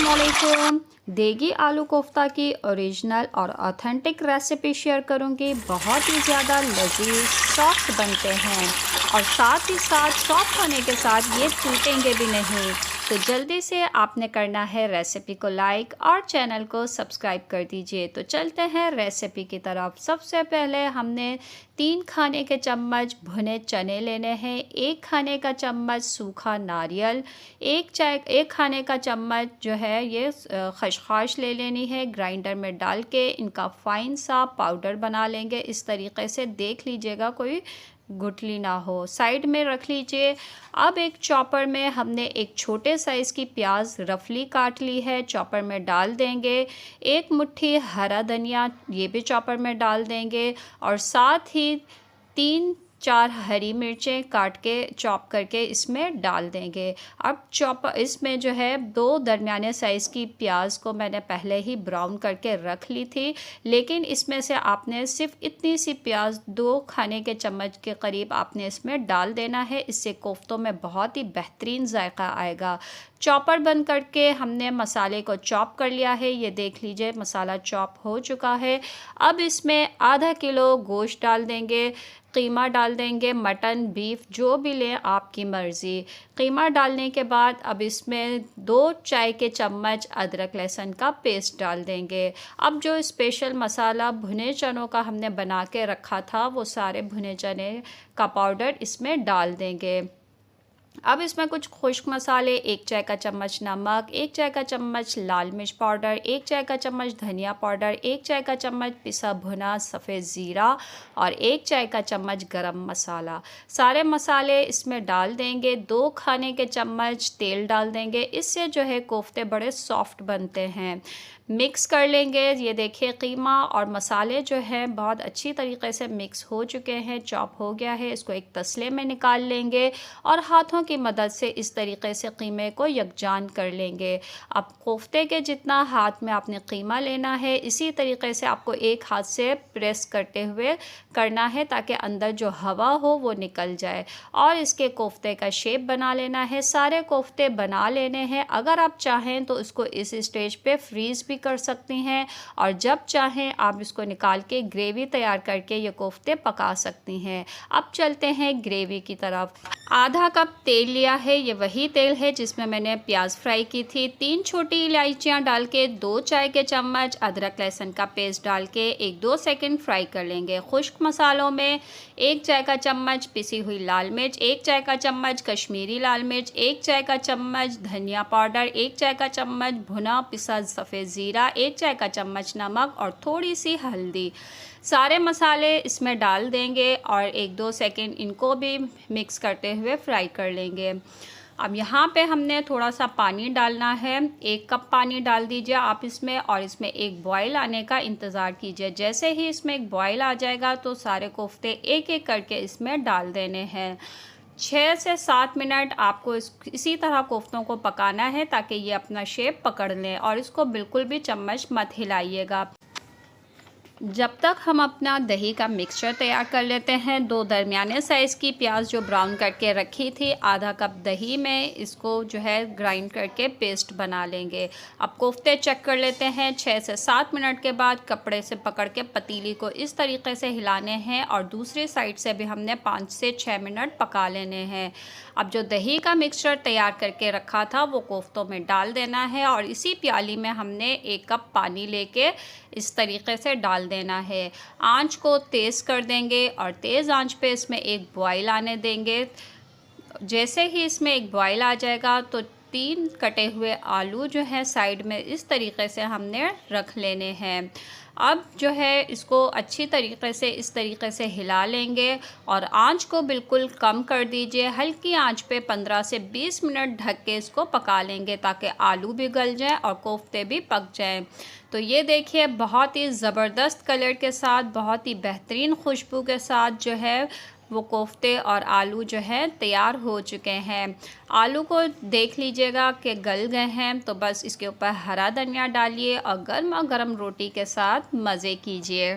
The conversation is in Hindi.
अस्सलामुअलैकुम। देगी आलू कोफ्ता की ओरिजिनल और ऑथेंटिक रेसिपी शेयर करूंगी। बहुत ही ज़्यादा लजीज सॉफ्ट बनते हैं और साथ ही साथ सॉफ्ट होने के साथ ये टूटेंगे भी नहीं। तो जल्दी से आपने करना है रेसिपी को लाइक और चैनल को सब्सक्राइब कर दीजिए। तो चलते हैं रेसिपी की तरफ। सबसे पहले हमने 3 खाने के चम्मच भुने चने लेने हैं, 1 खाने का चम्मच सूखा नारियल, 1 खाने का चम्मच जो है ये खसखस ले लेनी है। ग्राइंडर में डाल के इनका फाइन सा पाउडर बना लेंगे। इस तरीके से देख लीजिएगा कोई गुठली ना हो, साइड में रख लीजिए। अब एक चॉपर में हमने एक छोटे साइज़ की प्याज रफली काट ली है, चॉपर में डाल देंगे। 1 मुट्ठी हरा धनिया, ये भी चॉपर में डाल देंगे और साथ ही 3-4 हरी मिर्चें काट के चॉप करके इसमें डाल देंगे। अब इसमें जो है 2 दरमियाने साइज़ की प्याज को मैंने पहले ही ब्राउन करके रख ली थी, लेकिन इसमें से आपने सिर्फ इतनी सी प्याज 2 खाने के चम्मच के करीब आपने इसमें डाल देना है। इससे कोफ्तों में बहुत ही बेहतरीन जायका आएगा। चॉपर बंद करके हमने मसाले को चॉप कर लिया है। ये देख लीजिए मसाला चॉप हो चुका है। अब इसमें आधा किलो गोश्त डाल देंगे, कीमा डाल देंगे, मटन बीफ जो भी लें आपकी मर्ज़ी। कीमा डालने के बाद अब इसमें 2 चाय के चम्मच अदरक लहसुन का पेस्ट डाल देंगे। अब जो स्पेशल मसाला भुने चनों का हमने बना के रखा था वो सारे भुने चने का पाउडर इसमें डाल देंगे। अब इसमें कुछ खुश्क मसाले, 1 चाय का चम्मच नमक, 1 चाय का चम्मच लाल मिर्च पाउडर, 1 चाय का चम्मच धनिया पाउडर, 1 चाय का चम्मच पिसा भुना सफ़ेद ज़ीरा और 1 चाय का चम्मच गरम मसाला। सारे मसाले इसमें डाल देंगे। 2 खाने के चम्मच तेल डाल देंगे। इससे जो है कोफ्ते बड़े सॉफ्ट बनते हैं। मिक्स कर लेंगे। ये देखिए कीमा और मसाले जो हैं बहुत अच्छी तरीके से मिक्स हो चुके हैं, चॉप हो गया है। इसको एक तसले में निकाल लेंगे और हाथों की मदद से इस तरीके से कीमे को यकजान कर लेंगे। अब कोफ्ते के जितना हाथ में आपने कीमा लेना है, इसी तरीके से आपको एक हाथ से प्रेस करते हुए करना है ताकि अंदर जो हवा हो वो निकल जाए और इसके कोफ्ते का शेप बना लेना है। सारे कोफ्ते बना लेने हैं। अगर आप चाहें तो इसको इस स्टेज पे फ्रीज़ भी कर सकती हैं और जब चाहें आप इसको निकाल के ग्रेवी तैयार करके ये कोफ्ते पका सकती हैं। अब चलते हैं ग्रेवी की तरफ। आधा कप तेल लिया है, ये वही तेल है जिसमें मैंने प्याज फ्राई की थी। 3 छोटी इलायचियाँ डाल के 2 चाय के चम्मच अदरक लहसुन का पेस्ट डाल के 1-2 सेकंड फ्राई कर लेंगे। खुश्क मसालों में 1 चाय का चम्मच पिसी हुई लाल मिर्च, 1 चाय का चम्मच कश्मीरी लाल मिर्च, 1 चाय का चम्मच धनिया पाउडर, 1 चाय का चम्मच भुना पिसा सफ़ेद ज़ीरा, 1 चाय का चम्मच नमक और थोड़ी सी हल्दी। सारे मसाले इसमें डाल देंगे और 1-2 सेकंड इनको भी मिक्स करते हुए फ्राई कर लेंगे। अब यहाँ पे हमने थोड़ा सा पानी डालना है। 1 कप पानी डाल दीजिए आप इसमें और इसमें एक बॉयल आने का इंतज़ार कीजिए। जैसे ही इसमें एक बॉयल आ जाएगा तो सारे कोफ्ते एक-एक करके इसमें डाल देने हैं। 6 से 7 मिनट आपको इसी तरह कोफ्तों को पकाना है ताकि ये अपना शेप पकड़ लें और इसको बिल्कुल भी चम्मच मत हिलाइएगा। जब तक हम अपना दही का मिक्सचर तैयार कर लेते हैं, 2 दरमियाने साइज़ की प्याज जो ब्राउन करके रखी थी, आधा कप दही में इसको जो है ग्राइंड करके पेस्ट बना लेंगे। अब कोफ्ते चेक कर लेते हैं। 6 से 7 मिनट के बाद कपड़े से पकड़ के पतीली को इस तरीके से हिलाने हैं और दूसरी साइड से भी हमने 5 से 6 मिनट पका लेने हैं। अब जो दही का मिक्सचर तैयार करके रखा था वो कोफ्तों में डाल देना है और इसी प्याली में हमने 1 कप पानी लेके इस तरीके से डाल देना है। आंच को तेज़ कर देंगे और तेज़ आंच पे इसमें एक बॉयल आने देंगे। जैसे ही इसमें एक बॉयल आ जाएगा तो 3 कटे हुए आलू जो है साइड में इस तरीके से हमने रख लेने हैं। अब जो है इसको अच्छी तरीके से इस तरीके से हिला लेंगे और आंच को बिल्कुल कम कर दीजिए। हल्की आंच पे 15 से 20 मिनट ढक के इसको पका लेंगे ताकि आलू भी गल जाए और कोफ्ते भी पक जाएं। तो ये देखिए बहुत ही ज़बरदस्त कलर के साथ, बहुत ही बेहतरीन खुशबू के साथ जो है वो कोफ्ते और आलू जो है तैयार हो चुके हैं। आलू को देख लीजिएगा कि गल गए हैं, तो बस इसके ऊपर हरा धनिया डालिए और गर्मा गर्म रोटी के साथ मज़े कीजिए।